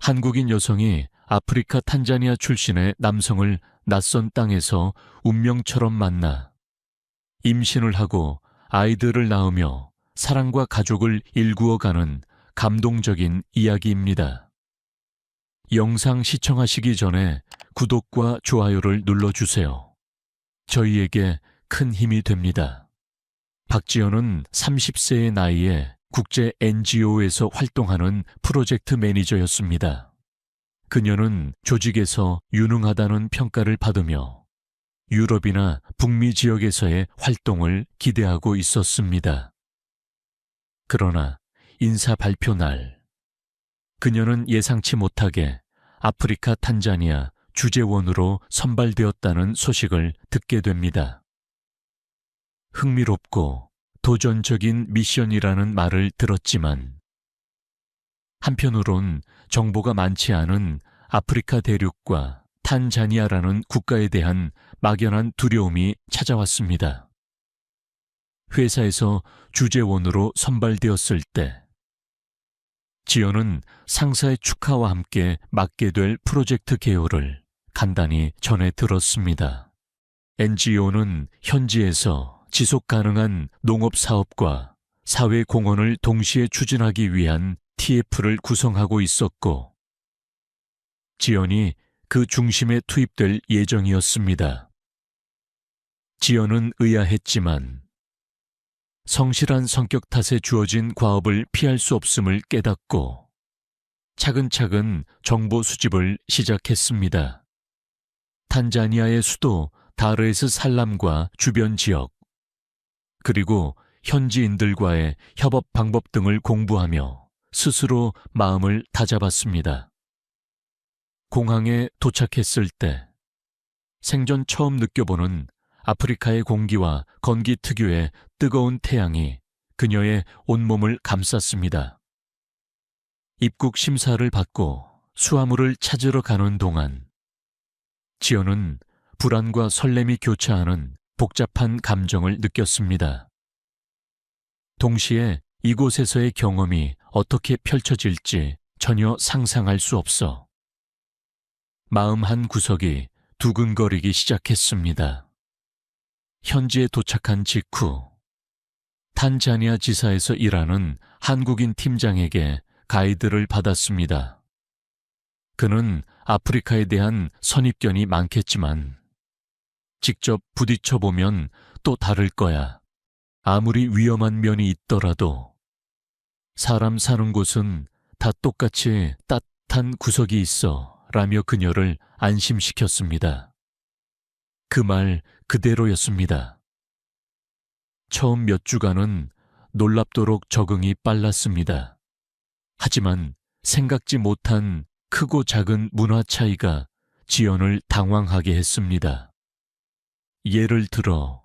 한국인 여성이 아프리카 탄자니아 출신의 남성을 낯선 땅에서 운명처럼 만나 임신을 하고 아이들을 낳으며 사랑과 가족을 일구어가는 감동적인 이야기입니다. 영상 시청하시기 전에 구독과 좋아요를 눌러주세요. 저희에게 큰 힘이 됩니다. 박지연은 30세의 나이에 국제 NGO에서 활동하는 프로젝트 매니저였습니다. 그녀는 조직에서 유능하다는 평가를 받으며 유럽이나 북미 지역에서의 활동을 기대하고 있었습니다. 그러나 인사 발표 날, 그녀는 예상치 못하게 아프리카 탄자니아 주재원으로 선발되었다는 소식을 듣게 됩니다. 흥미롭고 도전적인 미션이라는 말을 들었지만 한편으론 정보가 많지 않은 아프리카 대륙과 탄자니아라는 국가에 대한 막연한 두려움이 찾아왔습니다. 회사에서 주재원으로 선발되었을 때 지연은 상사의 축하와 함께 맡게 될 프로젝트 개요를 간단히 전해 들었습니다. NGO는 현지에서 지속 가능한 농업 사업과 사회 공헌을 동시에 추진하기 위한 TF를 구성하고 있었고, 지연이 그 중심에 투입될 예정이었습니다. 지연은 의아했지만 성실한 성격 탓에 주어진 과업을 피할 수 없음을 깨닫고 차근차근 정보 수집을 시작했습니다. 탄자니아의 수도 다르에스살람과 주변 지역, 그리고 현지인들과의 협업 방법 등을 공부하며 스스로 마음을 다잡았습니다. 공항에 도착했을 때 생전 처음 느껴보는 아프리카의 공기와 건기 특유의 뜨거운 태양이 그녀의 온몸을 감쌌습니다. 입국 심사를 받고 수화물을 찾으러 가는 동안 지연은 불안과 설렘이 교차하는 복잡한 감정을 느꼈습니다. 동시에 이곳에서의 경험이 어떻게 펼쳐질지 전혀 상상할 수 없어 마음 한 구석이 두근거리기 시작했습니다. 현지에 도착한 직후 탄자니아 지사에서 일하는 한국인 팀장에게 가이드를 받았습니다. 그는 아프리카에 대한 선입견이 많겠지만 직접 부딪혀보면 또 다를 거야. 아무리 위험한 면이 있더라도 사람 사는 곳은 다 똑같이 따뜻한 구석이 있어 라며 그녀를 안심시켰습니다. 그 말 그대로였습니다. 처음 몇 주간은 놀랍도록 적응이 빨랐습니다. 하지만 생각지 못한 크고 작은 문화 차이가 지연을 당황하게 했습니다. 예를 들어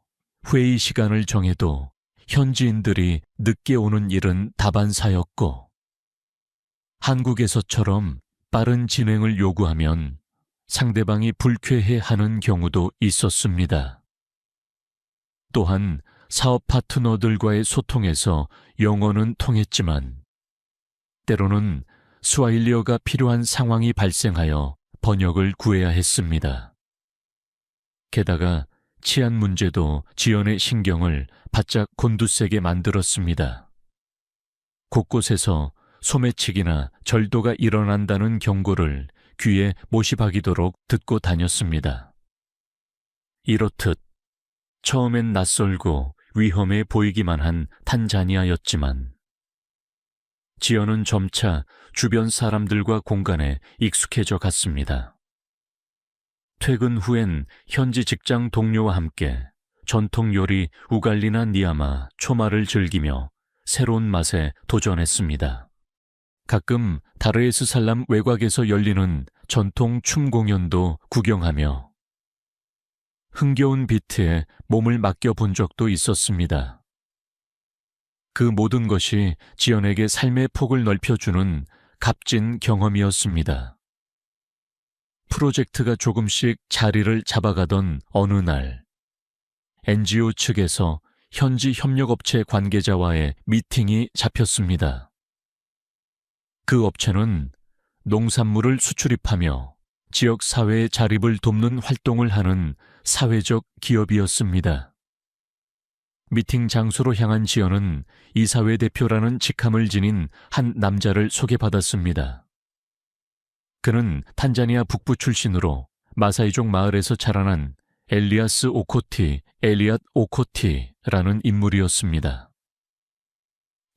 회의 시간을 정해도 현지인들이 늦게 오는 일은 다반사였고, 한국에서처럼 빠른 진행을 요구하면 상대방이 불쾌해하는 경우도 있었습니다. 또한 사업 파트너들과의 소통에서 영어는 통했지만 때로는 스와힐리어가 필요한 상황이 발생하여 번역을 구해야 했습니다. 게다가 치안 문제도 지연의 신경을 바짝 곤두세게 만들었습니다. 곳곳에서 소매치기나 절도가 일어난다는 경고를 귀에 못이 박이도록 듣고 다녔습니다. 이렇듯 처음엔 낯설고 위험해 보이기만 한 탄자니아였지만 지연은 점차 주변 사람들과 공간에 익숙해져 갔습니다. 퇴근 후엔 현지 직장 동료와 함께 전통 요리 우갈리나 니아마 초마를 즐기며 새로운 맛에 도전했습니다. 가끔 다르에스살람 외곽에서 열리는 전통 춤 공연도 구경하며 흥겨운 비트에 몸을 맡겨본 적도 있었습니다. 그 모든 것이 지연에게 삶의 폭을 넓혀주는 값진 경험이었습니다. 프로젝트가 조금씩 자리를 잡아가던 어느 날, NGO 측에서 현지 협력업체 관계자와의 미팅이 잡혔습니다. 그 업체는 농산물을 수출입하며 지역 사회의 자립을 돕는 활동을 하는 사회적 기업이었습니다. 미팅 장소로 향한 지연은 이사회 대표라는 직함을 지닌 한 남자를 소개받았습니다. 그는 탄자니아 북부 출신으로 마사이족 마을에서 자라난 엘리아스 오코티, 엘리앗 오코티라는 인물이었습니다.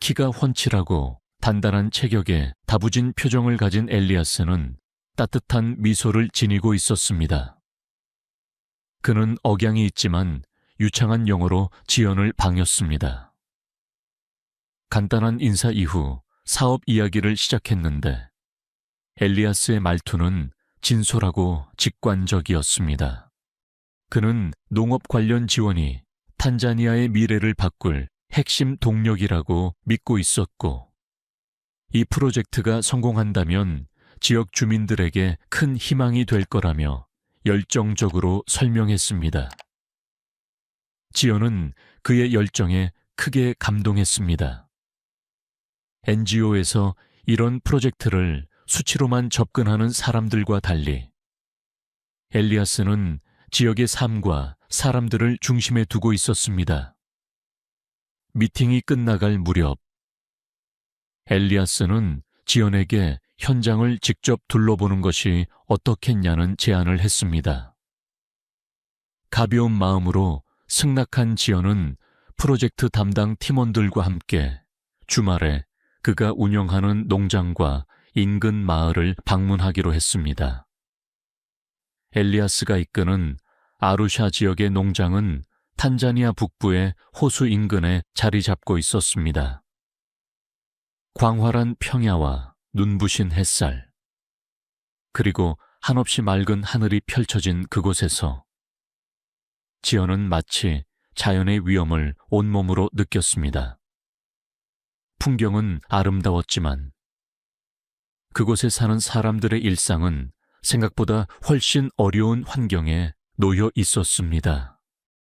키가 훤칠하고 단단한 체격에 다부진 표정을 가진 엘리아스는 따뜻한 미소를 지니고 있었습니다. 그는 억양이 있지만 유창한 영어로 지연을 반겼습니다. 간단한 인사 이후 사업 이야기를 시작했는데 엘리아스의 말투는 진솔하고 직관적이었습니다. 그는 농업 관련 지원이 탄자니아의 미래를 바꿀 핵심 동력이라고 믿고 있었고, 이 프로젝트가 성공한다면 지역 주민들에게 큰 희망이 될 거라며 열정적으로 설명했습니다. 지연은 그의 열정에 크게 감동했습니다. NGO에서 이런 프로젝트를 수치로만 접근하는 사람들과 달리 엘리아스는 지역의 삶과 사람들을 중심에 두고 있었습니다. 미팅이 끝나갈 무렵 엘리아스는 지연에게 현장을 직접 둘러보는 것이 어떻겠냐는 제안을 했습니다. 가벼운 마음으로 승낙한 지연은 프로젝트 담당 팀원들과 함께 주말에 그가 운영하는 농장과 인근 마을을 방문하기로 했습니다. 엘리아스가 이끄는 아루샤 지역의 농장은 탄자니아 북부의 호수 인근에 자리 잡고 있었습니다. 광활한 평야와 눈부신 햇살, 그리고 한없이 맑은 하늘이 펼쳐진 그곳에서 지연은 마치 자연의 위엄을 온몸으로 느꼈습니다. 풍경은 아름다웠지만 그곳에 사는 사람들의 일상은 생각보다 훨씬 어려운 환경에 놓여 있었습니다.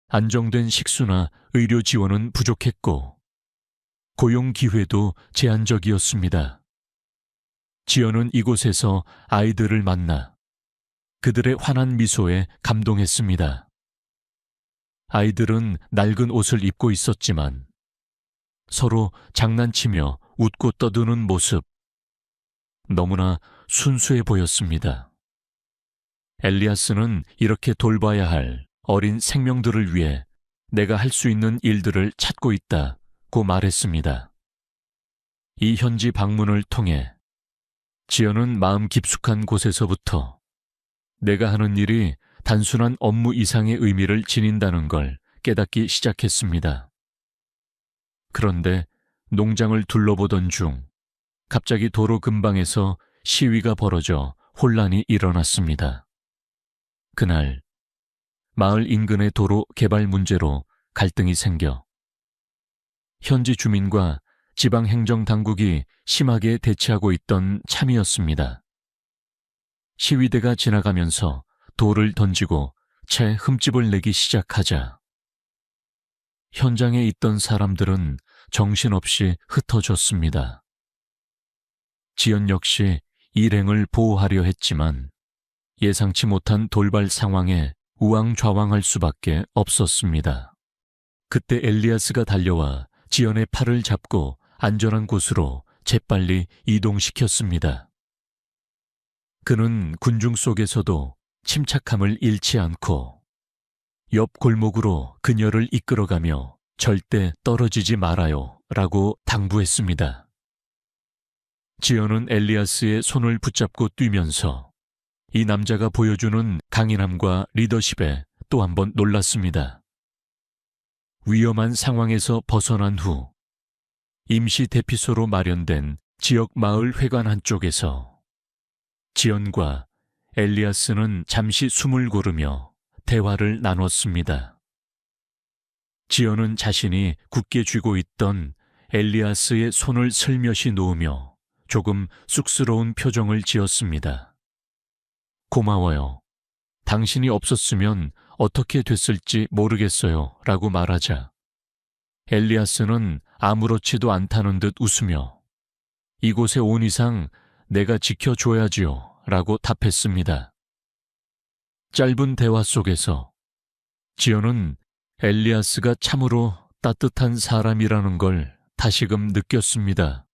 안정된 식수나 의료 지원은 부족했고 고용 기회도 제한적이었습니다. 지연은 이곳에서 아이들을 만나 그들의 환한 미소에 감동했습니다. 아이들은 낡은 옷을 입고 있었지만 서로 장난치며 웃고 떠드는 모습, 너무나 순수해 보였습니다. 엘리아스는 이렇게 돌봐야 할 어린 생명들을 위해 내가 할 수 있는 일들을 찾고 있다고 말했습니다. 이 현지 방문을 통해 지연은 마음 깊숙한 곳에서부터 내가 하는 일이 단순한 업무 이상의 의미를 지닌다는 걸 깨닫기 시작했습니다. 그런데 농장을 둘러보던 중 갑자기 도로 근방에서 시위가 벌어져 혼란이 일어났습니다. 그날 마을 인근의 도로 개발 문제로 갈등이 생겨 현지 주민과 지방행정당국이 심하게 대치하고 있던 참이었습니다. 시위대가 지나가면서 돌을 던지고 채 흠집을 내기 시작하자 현장에 있던 사람들은 정신없이 흩어졌습니다. 지연 역시 일행을 보호하려 했지만 예상치 못한 돌발 상황에 우왕좌왕할 수밖에 없었습니다. 그때 엘리아스가 달려와 지연의 팔을 잡고 안전한 곳으로 재빨리 이동시켰습니다. 그는 군중 속에서도 침착함을 잃지 않고 옆 골목으로 그녀를 이끌어가며 절대 떨어지지 말아요 라고 당부했습니다. 지연은 엘리아스의 손을 붙잡고 뛰면서 이 남자가 보여주는 강인함과 리더십에 또 한 번 놀랐습니다. 위험한 상황에서 벗어난 후 임시 대피소로 마련된 지역 마을 회관 한쪽에서 지연과 엘리아스는 잠시 숨을 고르며 대화를 나눴습니다. 지연은 자신이 굳게 쥐고 있던 엘리아스의 손을 슬며시 놓으며 조금 쑥스러운 표정을 지었습니다. 고마워요. 당신이 없었으면 어떻게 됐을지 모르겠어요 라고 말하자 엘리아스는 아무렇지도 않다는 듯 웃으며 이곳에 온 이상 내가 지켜줘야지요 라고 답했습니다. 짧은 대화 속에서 지연은 엘리아스가 참으로 따뜻한 사람이라는 걸 다시금 느꼈습니다.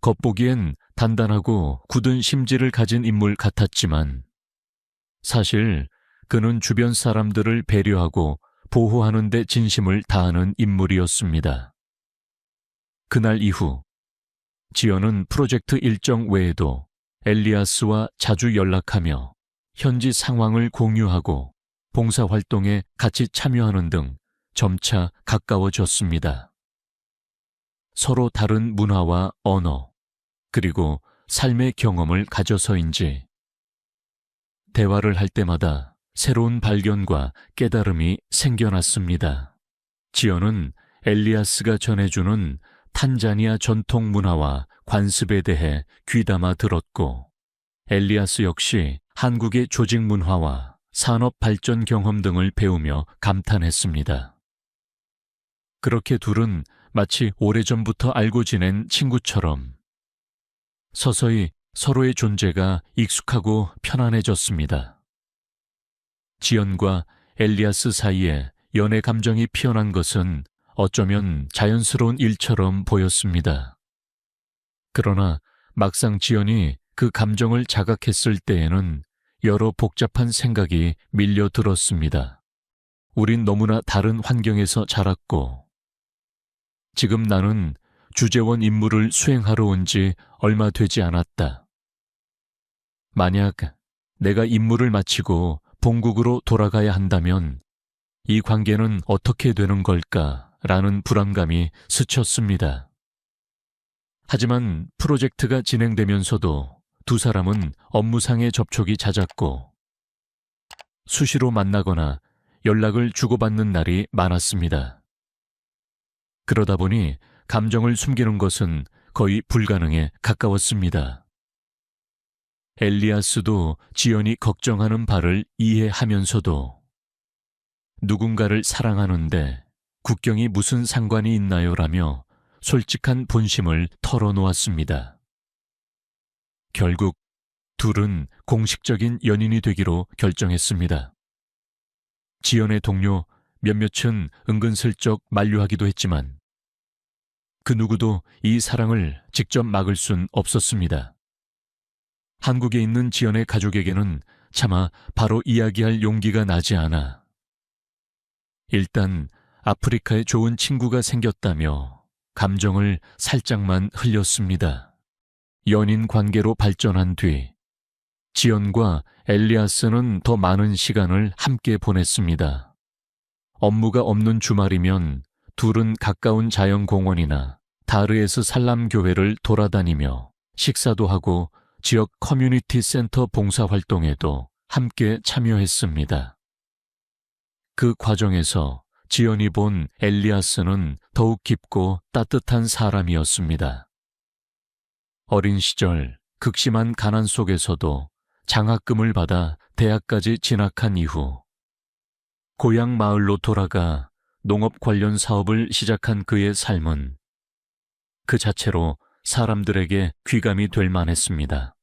겉보기엔 단단하고 굳은 심지를 가진 인물 같았지만 사실 그는 주변 사람들을 배려하고 보호하는 데 진심을 다하는 인물이었습니다. 그날 이후 지연은 프로젝트 일정 외에도 엘리아스와 자주 연락하며 현지 상황을 공유하고 봉사활동에 같이 참여하는 등 점차 가까워졌습니다. 서로 다른 문화와 언어, 그리고 삶의 경험을 가져서인지 대화를 할 때마다 새로운 발견과 깨달음이 생겨났습니다. 지연은 엘리아스가 전해주는 탄자니아 전통 문화와 관습에 대해 귀담아 들었고, 엘리아스 역시 한국의 조직 문화와 산업 발전 경험 등을 배우며 감탄했습니다. 그렇게 둘은 마치 오래전부터 알고 지낸 친구처럼 서서히 서로의 존재가 익숙하고 편안해졌습니다. 지연과 엘리아스 사이에 연애 감정이 피어난 것은 어쩌면 자연스러운 일처럼 보였습니다. 그러나 막상 지연이 그 감정을 자각했을 때에는 여러 복잡한 생각이 밀려들었습니다. 우린 너무나 다른 환경에서 자랐고, 지금 나는 주재원 임무를 수행하러 온 지 얼마 되지 않았다. 만약 내가 임무를 마치고 본국으로 돌아가야 한다면 이 관계는 어떻게 되는 걸까라는 불안감이 스쳤습니다. 하지만 프로젝트가 진행되면서도 두 사람은 업무상의 접촉이 잦았고 수시로 만나거나 연락을 주고받는 날이 많았습니다. 그러다 보니 감정을 숨기는 것은 거의 불가능에 가까웠습니다. 엘리아스도 지연이 걱정하는 바를 이해하면서도 누군가를 사랑하는데 국경이 무슨 상관이 있나요? 라며 솔직한 본심을 털어놓았습니다. 결국 둘은 공식적인 연인이 되기로 결정했습니다. 지연의 동료 몇몇은 은근슬쩍 만류하기도 했지만 그 누구도 이 사랑을 직접 막을 순 없었습니다. 한국에 있는 지연의 가족에게는 차마 바로 이야기할 용기가 나지 않아 일단 아프리카에 좋은 친구가 생겼다며 감정을 살짝만 흘렸습니다. 연인 관계로 발전한 뒤 지연과 엘리아스는 더 많은 시간을 함께 보냈습니다. 업무가 없는 주말이면 둘은 가까운 자연공원이나 다르에스 살람 교회를 돌아다니며 식사도 하고 지역 커뮤니티 센터 봉사활동에도 함께 참여했습니다. 그 과정에서 지연이 본 엘리아스는 더욱 깊고 따뜻한 사람이었습니다. 어린 시절 극심한 가난 속에서도 장학금을 받아 대학까지 진학한 이후 고향 마을로 돌아가 농업 관련 사업을 시작한 그의 삶은 그 자체로 사람들에게 귀감이 될 만했습니다.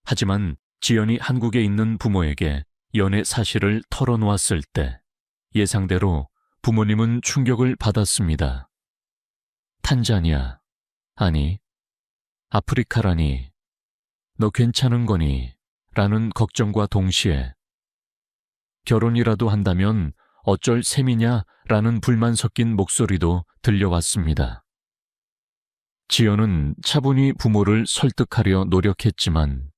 하지만 지연이 한국에 있는 부모에게 연애 사실을 털어놓았을 때 예상대로 부모님은 충격을 받았습니다. 탄자니아, 아니, 아프리카라니, 너 괜찮은 거니? 라는 걱정과 동시에 결혼이라도 한다면 어쩔 셈이냐? 라는 불만 섞인 목소리도 들려왔습니다. 지연은 차분히 부모를 설득하려 노력했지만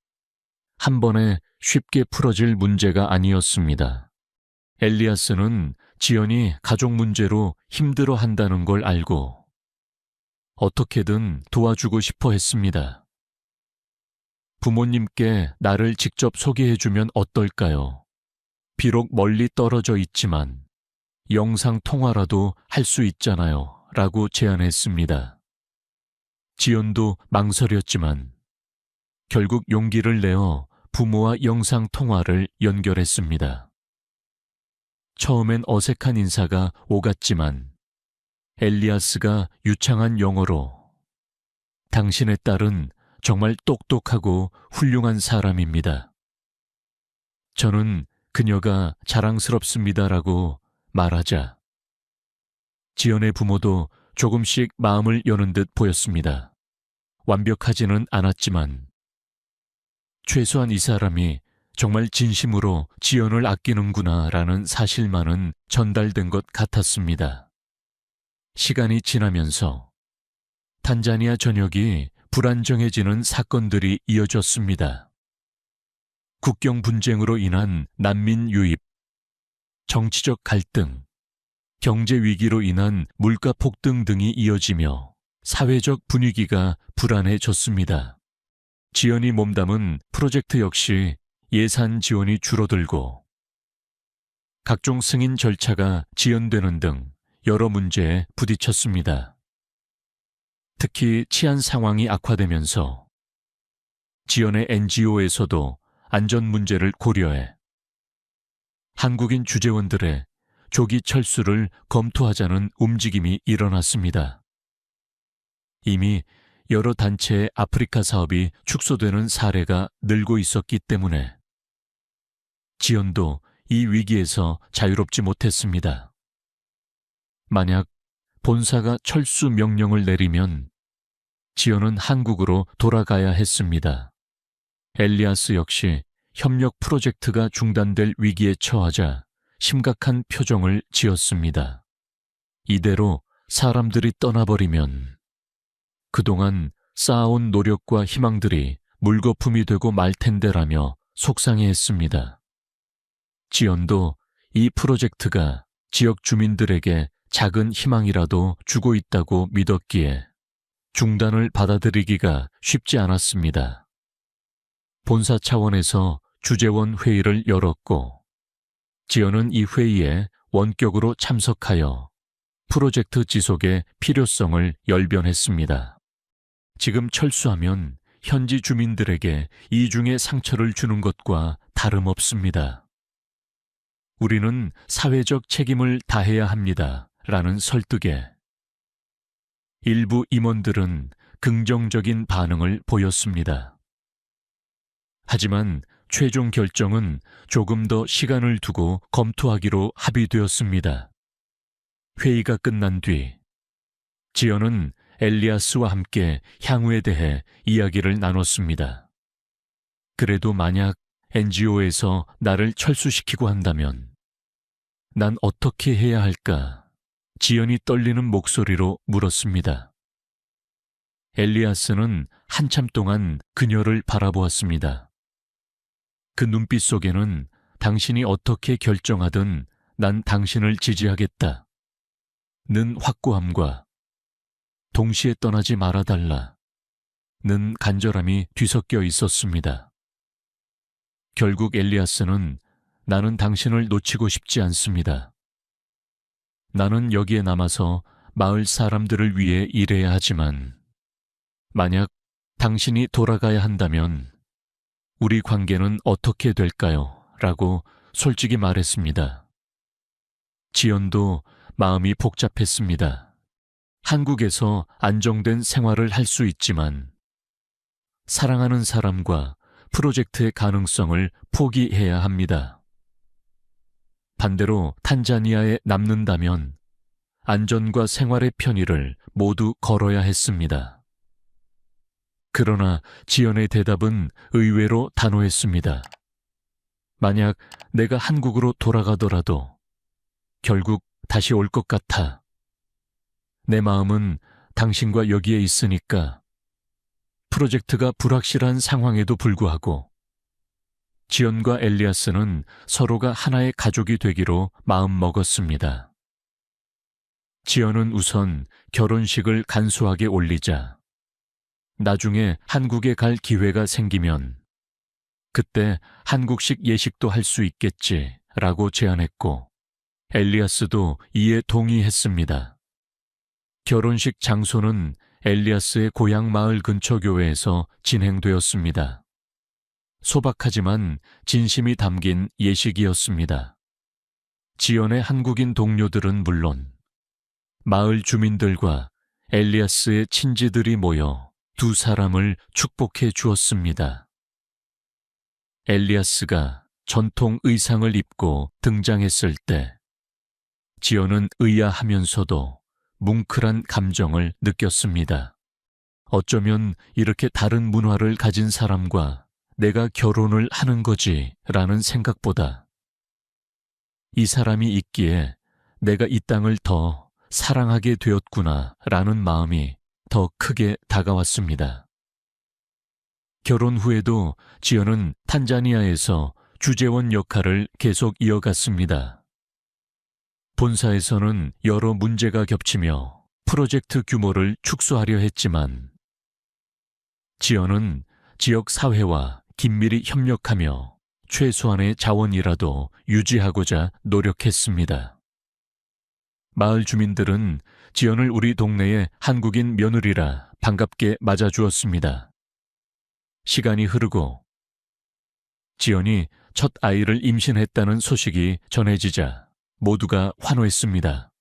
한 번에 쉽게 풀어질 문제가 아니었습니다. 엘리아스는 지연이 가족 문제로 힘들어한다는 걸 알고 어떻게든 도와주고 싶어 했습니다. 부모님께 나를 직접 소개해주면 어떨까요? 비록 멀리 떨어져 있지만 영상 통화라도 할 수 있잖아요. 라고 제안했습니다. 지연도 망설였지만 결국 용기를 내어 부모와 영상 통화를 연결했습니다. 처음엔 어색한 인사가 오갔지만 엘리아스가 유창한 영어로 당신의 딸은 정말 똑똑하고 훌륭한 사람입니다. 저는 그녀가 자랑스럽습니다라고 말하자 지연의 부모도 조금씩 마음을 여는 듯 보였습니다. 완벽하지는 않았지만 최소한 이 사람이 정말 진심으로 지연을 아끼는구나라는 사실만은 전달된 것 같았습니다. 시간이 지나면서 탄자니아 전역이 불안정해지는 사건들이 이어졌습니다. 국경 분쟁으로 인한 난민 유입, 정치적 갈등, 경제 위기로 인한 물가 폭등 등이 이어지며 사회적 분위기가 불안해졌습니다. 지연이 몸담은 프로젝트 역시 예산 지원이 줄어들고 각종 승인 절차가 지연되는 등 여러 문제에 부딪혔습니다. 특히 치안 상황이 악화되면서 지연의 NGO에서도 안전 문제를 고려해 한국인 주재원들의 조기 철수를 검토하자는 움직임이 일어났습니다. 이미 여러 단체의 아프리카 사업이 축소되는 사례가 늘고 있었기 때문에 지연도 이 위기에서 자유롭지 못했습니다. 만약 본사가 철수 명령을 내리면 지연은 한국으로 돌아가야 했습니다. 엘리아스 역시 협력 프로젝트가 중단될 위기에 처하자 심각한 표정을 지었습니다. 이대로 사람들이 떠나버리면 그동안 쌓아온 노력과 희망들이 물거품이 되고 말 텐데라며 속상해했습니다. 지연도 이 프로젝트가 지역 주민들에게 작은 희망이라도 주고 있다고 믿었기에 중단을 받아들이기가 쉽지 않았습니다. 본사 차원에서 주재원 회의를 열었고 지연은 이 회의에 원격으로 참석하여 프로젝트 지속의 필요성을 열변했습니다. 지금 철수하면 현지 주민들에게 이중의 상처를 주는 것과 다름없습니다. 우리는 사회적 책임을 다해야 합니다. 라는 설득에 일부 임원들은 긍정적인 반응을 보였습니다. 하지만 최종 결정은 조금 더 시간을 두고 검토하기로 합의되었습니다. 회의가 끝난 뒤 지연은 엘리아스와 함께 향후에 대해 이야기를 나눴습니다. 그래도 만약 NGO에서 나를 철수시키고 한다면 난 어떻게 해야 할까? 지연이 떨리는 목소리로 물었습니다. 엘리아스는 한참 동안 그녀를 바라보았습니다. 그 눈빛 속에는 당신이 어떻게 결정하든 난 당신을 지지하겠다 는 확고함과 동시에 떠나지 말아달라 는 간절함이 뒤섞여 있었습니다. 결국 엘리아스는 나는 당신을 놓치고 싶지 않습니다. 나는 여기에 남아서 마을 사람들을 위해 일해야 하지만 만약 당신이 돌아가야 한다면 우리 관계는 어떻게 될까요? 라고 솔직히 말했습니다. 지연도 마음이 복잡했습니다. 한국에서 안정된 생활을 할 수 있지만 사랑하는 사람과 프로젝트의 가능성을 포기해야 합니다. 반대로 탄자니아에 남는다면 안전과 생활의 편의를 모두 걸어야 했습니다. 그러나 지연의 대답은 의외로 단호했습니다. 만약 내가 한국으로 돌아가더라도 결국 다시 올 것 같아. 내 마음은 당신과 여기에 있으니까 프로젝트가 불확실한 상황에도 불구하고 지연과 엘리아스는 서로가 하나의 가족이 되기로 마음먹었습니다. 지연은 우선 결혼식을 간소하게 올리자 나중에 한국에 갈 기회가 생기면 그때 한국식 예식도 할 수 있겠지라고 제안했고 엘리아스도 이에 동의했습니다. 결혼식 장소는 엘리아스의 고향 마을 근처 교회에서 진행되었습니다. 소박하지만 진심이 담긴 예식이었습니다. 지연의 한국인 동료들은 물론 마을 주민들과 엘리아스의 친지들이 모여 두 사람을 축복해 주었습니다. 엘리아스가 전통 의상을 입고 등장했을 때 지연은 의아하면서도 뭉클한 감정을 느꼈습니다. 어쩌면 이렇게 다른 문화를 가진 사람과 내가 결혼을 하는 거지 라는 생각보다 이 사람이 있기에 내가 이 땅을 더 사랑하게 되었구나 라는 마음이 더 크게 다가왔습니다. 결혼 후에도 지연은 탄자니아에서 주재원 역할을 계속 이어갔습니다. 본사에서는 여러 문제가 겹치며 프로젝트 규모를 축소하려 했지만 지연은 지역 사회와 긴밀히 협력하며 최소한의 자원이라도 유지하고자 노력했습니다. 마을 주민들은 지연을 우리 동네의 한국인 며느리라 반갑게 맞아주었습니다. 시간이 흐르고 지연이 첫 아이를 임신했다는 소식이 전해지자 모두가 환호했습니다.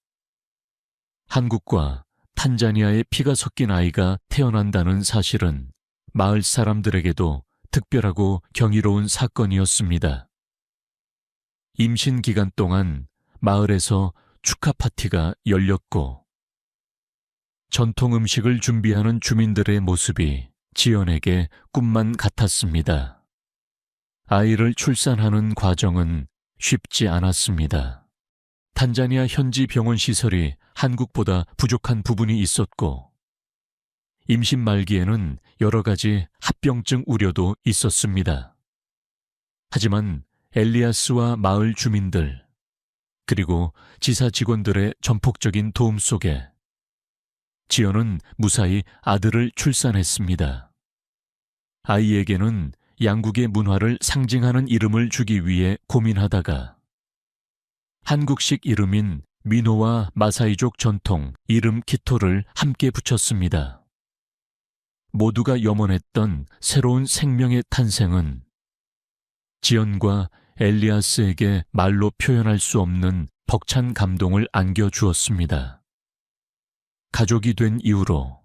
한국과 탄자니아의 피가 섞인 아이가 태어난다는 사실은 마을 사람들에게도 특별하고 경이로운 사건이었습니다. 임신 기간 동안 마을에서 축하 파티가 열렸고 전통 음식을 준비하는 주민들의 모습이 지연에게 꿈만 같았습니다. 아이를 출산하는 과정은 쉽지 않았습니다. 탄자니아 현지 병원 시설이 한국보다 부족한 부분이 있었고 임신 말기에는 여러 가지 합병증 우려도 있었습니다. 하지만 엘리아스와 마을 주민들 그리고 지사 직원들의 전폭적인 도움 속에 지연은 무사히 아들을 출산했습니다. 아이에게는 양국의 문화를 상징하는 이름을 주기 위해 고민하다가 한국식 이름인 미노와 마사이족 전통 이름 키토를 함께 붙였습니다. 모두가 염원했던 새로운 생명의 탄생은 지연과 엘리아스에게 말로 표현할 수 없는 벅찬 감동을 안겨주었습니다. 가족이 된 이후로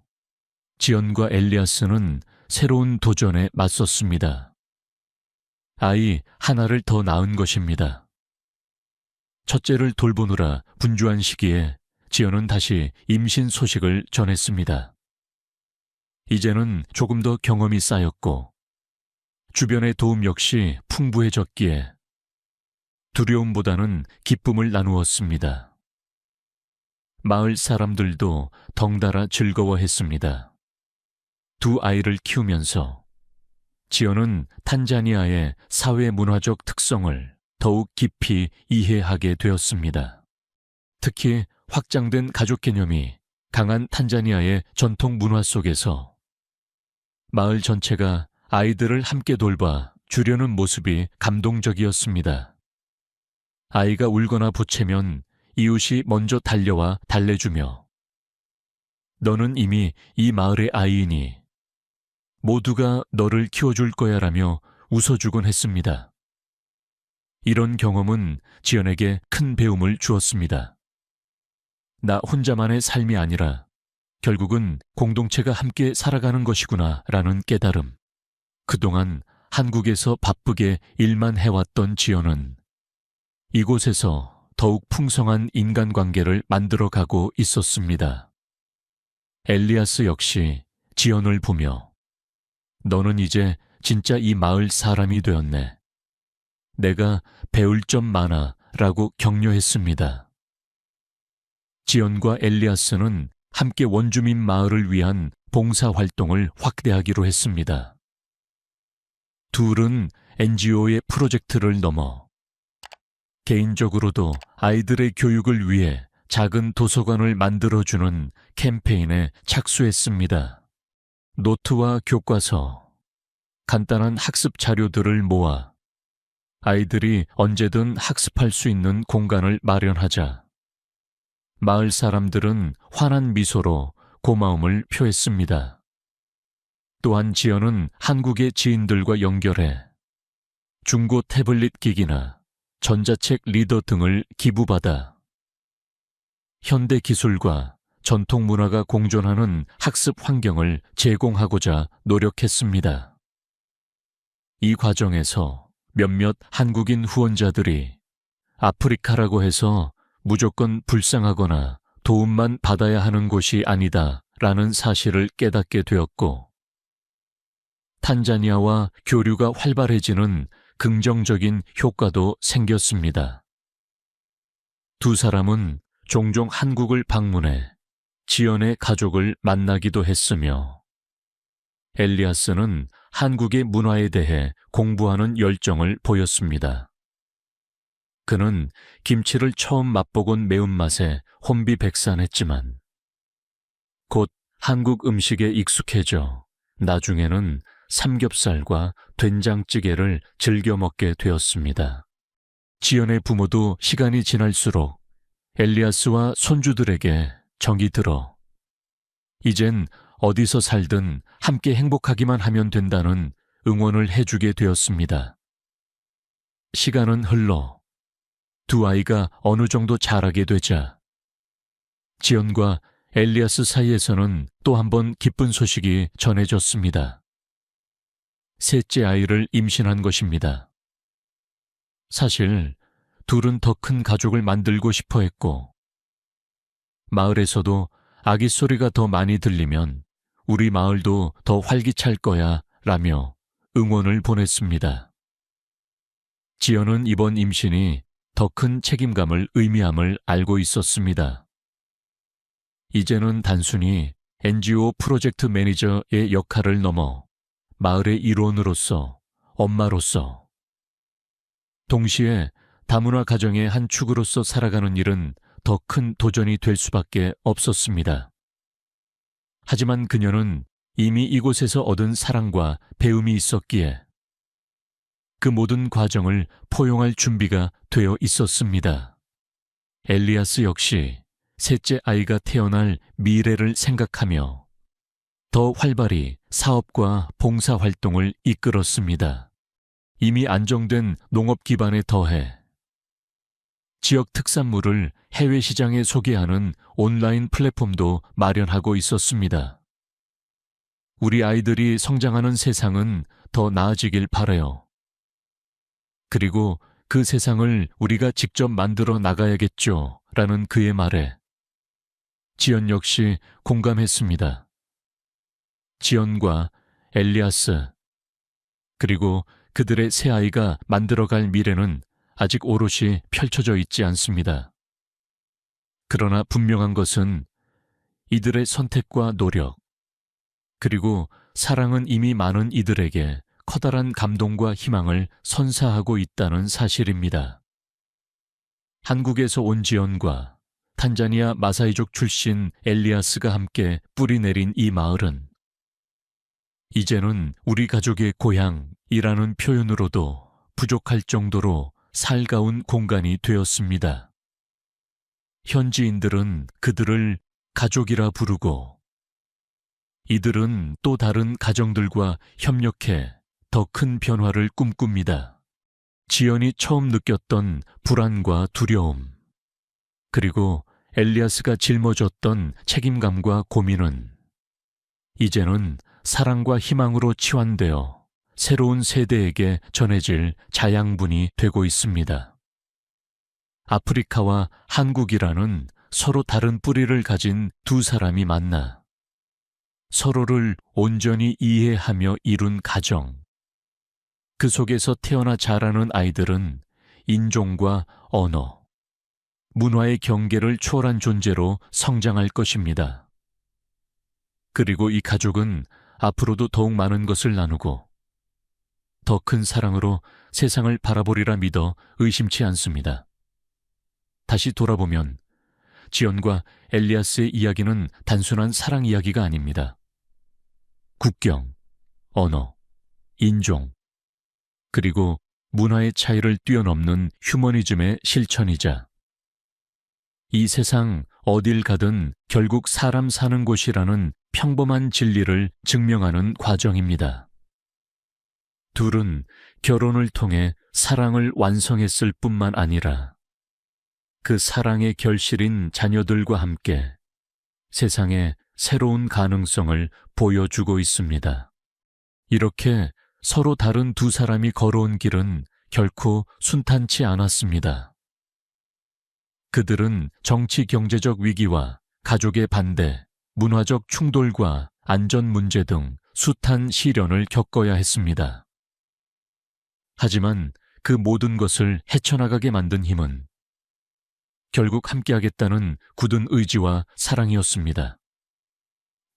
지연과 엘리아스는 새로운 도전에 맞섰습니다. 아이 하나를 더 낳은 것입니다. 첫째를 돌보느라 분주한 시기에 지연은 다시 임신 소식을 전했습니다. 이제는 조금 더 경험이 쌓였고 주변의 도움 역시 풍부해졌기에 두려움보다는 기쁨을 나누었습니다. 마을 사람들도 덩달아 즐거워했습니다. 두 아이를 키우면서 지연은 탄자니아의 사회 문화적 특성을 더욱 깊이 이해하게 되었습니다. 특히 확장된 가족 개념이 강한 탄자니아의 전통 문화 속에서 마을 전체가 아이들을 함께 돌봐 주려는 모습이 감동적이었습니다. 아이가 울거나 보채면 이웃이 먼저 달려와 달래주며 너는 이미 이 마을의 아이이니 모두가 너를 키워줄 거야라며 웃어주곤 했습니다. 이런 경험은 지연에게 큰 배움을 주었습니다. 나 혼자만의 삶이 아니라 결국은 공동체가 함께 살아가는 것이구나 라는 깨달음. 그동안 한국에서 바쁘게 일만 해왔던 지연은 이곳에서 더욱 풍성한 인간관계를 만들어가고 있었습니다. 엘리아스 역시 지연을 보며 너는 이제 진짜 이 마을 사람이 되었네. 내가 배울 점 많아 라고 격려했습니다. 지연과 엘리아스는 함께 원주민 마을을 위한 봉사활동을 확대하기로 했습니다. 둘은 NGO의 프로젝트를 넘어 개인적으로도 아이들의 교육을 위해 작은 도서관을 만들어주는 캠페인에 착수했습니다. 노트와 교과서, 간단한 학습 자료들을 모아 아이들이 언제든 학습할 수 있는 공간을 마련하자 마을 사람들은 환한 미소로 고마움을 표했습니다. 또한 지연은 한국의 지인들과 연결해 중고 태블릿 기기나 전자책 리더 등을 기부받아 현대 기술과 전통 문화가 공존하는 학습 환경을 제공하고자 노력했습니다. 이 과정에서 몇몇 한국인 후원자들이 아프리카라고 해서 무조건 불쌍하거나 도움만 받아야 하는 곳이 아니다라는 사실을 깨닫게 되었고, 탄자니아와 교류가 활발해지는 긍정적인 효과도 생겼습니다. 두 사람은 종종 한국을 방문해 지연의 가족을 만나기도 했으며, 엘리아스는 한국의 문화에 대해 공부하는 열정을 보였습니다. 그는 김치를 처음 맛보곤 매운맛에 혼비백산했지만 곧 한국 음식에 익숙해져 나중에는 삼겹살과 된장찌개를 즐겨 먹게 되었습니다. 지연의 부모도 시간이 지날수록 엘리아스와 손주들에게 정이 들어 이젠 어디서 살든 함께 행복하기만 하면 된다는 응원을 해주게 되었습니다. 시간은 흘러 두 아이가 어느 정도 자라게 되자 지연과 엘리아스 사이에서는 또 한 번 기쁜 소식이 전해졌습니다. 셋째 아이를 임신한 것입니다. 사실 둘은 더 큰 가족을 만들고 싶어 했고, 마을에서도 아기 소리가 더 많이 들리면 우리 마을도 더 활기찰 거야 라며 응원을 보냈습니다. 지연은 이번 임신이 더 큰 책임감을 의미함을 알고 있었습니다. 이제는 단순히 NGO 프로젝트 매니저의 역할을 넘어 마을의 일원으로서, 엄마로서, 동시에 다문화 가정의 한 축으로서 살아가는 일은 더 큰 도전이 될 수밖에 없었습니다. 하지만 그녀는 이미 이곳에서 얻은 사랑과 배움이 있었기에 그 모든 과정을 포용할 준비가 되어 있었습니다. 엘리아스 역시 셋째 아이가 태어날 미래를 생각하며 더 활발히 사업과 봉사활동을 이끌었습니다. 이미 안정된 농업 기반에 더해 지역 특산물을 해외 시장에 소개하는 온라인 플랫폼도 마련하고 있었습니다. 우리 아이들이 성장하는 세상은 더 나아지길 바라요. 그리고 그 세상을 우리가 직접 만들어 나가야겠죠. 라는 그의 말에 지연 역시 공감했습니다. 지연과 엘리아스, 그리고 그들의 새 아이가 만들어갈 미래는 아직 오롯이 펼쳐져 있지 않습니다. 그러나 분명한 것은 이들의 선택과 노력, 그리고 사랑은 이미 많은 이들에게 커다란 감동과 희망을 선사하고 있다는 사실입니다. 한국에서 온 지연과 탄자니아 마사이족 출신 엘리아스가 함께 뿌리내린 이 마을은 이제는 우리 가족의 고향이라는 표현으로도 부족할 정도로 살가운 공간이 되었습니다. 현지인들은 그들을 가족이라 부르고, 이들은 또 다른 가정들과 협력해 더 큰 변화를 꿈꿉니다. 지연이 처음 느꼈던 불안과 두려움, 그리고 엘리아스가 짊어졌던 책임감과 고민은 이제는 사랑과 희망으로 치환되어 새로운 세대에게 전해질 자양분이 되고 있습니다. 아프리카와 한국이라는 서로 다른 뿌리를 가진 두 사람이 만나 서로를 온전히 이해하며 이룬 가정, 그 속에서 태어나 자라는 아이들은 인종과 언어, 문화의 경계를 초월한 존재로 성장할 것입니다. 그리고 이 가족은 앞으로도 더욱 많은 것을 나누고 더 큰 사랑으로 세상을 바라보리라 믿어 의심치 않습니다. 다시 돌아보면 지연과 엘리아스의 이야기는 단순한 사랑 이야기가 아닙니다. 국경, 언어, 인종, 그리고 문화의 차이를 뛰어넘는 휴머니즘의 실천이자 이 세상 어딜 가든 결국 사람 사는 곳이라는 평범한 진리를 증명하는 과정입니다. 둘은 결혼을 통해 사랑을 완성했을 뿐만 아니라 그 사랑의 결실인 자녀들과 함께 세상에 새로운 가능성을 보여주고 있습니다. 이렇게 서로 다른 두 사람이 걸어온 길은 결코 순탄치 않았습니다. 그들은 정치 경제적 위기와 가족의 반대, 문화적 충돌과 안전 문제 등 숱한 시련을 겪어야 했습니다. 하지만 그 모든 것을 헤쳐나가게 만든 힘은 결국 함께하겠다는 굳은 의지와 사랑이었습니다.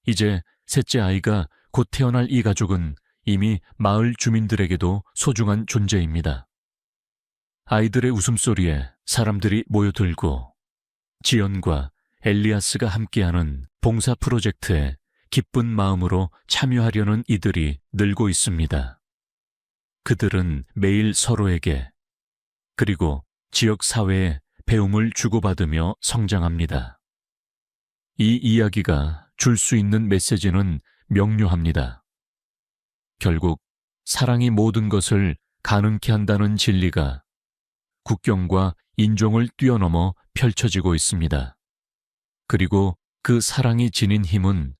이제 셋째 아이가 곧 태어날 이 가족은 이미 마을 주민들에게도 소중한 존재입니다. 아이들의 웃음소리에 사람들이 모여들고 지연과 엘리아스가 함께하는 봉사 프로젝트에 기쁜 마음으로 참여하려는 이들이 늘고 있습니다. 그들은 매일 서로에게 그리고 지역 사회에 배움을 주고받으며 성장합니다. 이 이야기가 줄 수 있는 메시지는 명료합니다. 결국 사랑이 모든 것을 가능케 한다는 진리가 국경과 인종을 뛰어넘어 펼쳐지고 있습니다. 그리고 그 사랑이 지닌 힘은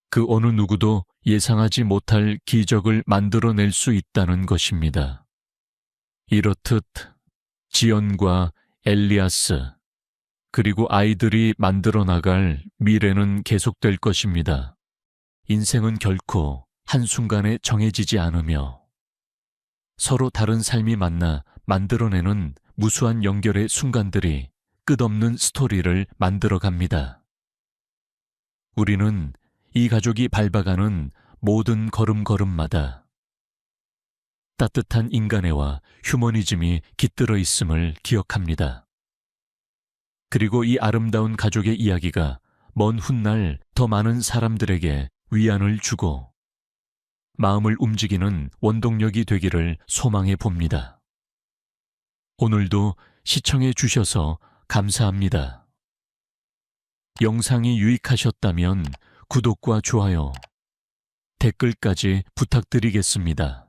그 어느 누구도 예상하지 못할 기적을 만들어낼 수 있다는 것입니다. 이렇듯 지연과 엘리아스 그리고 아이들이 만들어 나갈 미래는 계속될 것입니다. 인생은 결코 한순간에 정해지지 않으며 서로 다른 삶이 만나 만들어내는 무수한 연결의 순간들이 끝없는 스토리를 만들어 갑니다. 우리는 이 가족이 밟아가는 모든 걸음걸음마다 따뜻한 인간애와 휴머니즘이 깃들어 있음을 기억합니다. 그리고 이 아름다운 가족의 이야기가 먼 훗날 더 많은 사람들에게 위안을 주고 마음을 움직이는 원동력이 되기를 소망해 봅니다. 오늘도 시청해 주셔서 감사합니다. 영상이 유익하셨다면 구독과 좋아요, 댓글까지 부탁드리겠습니다.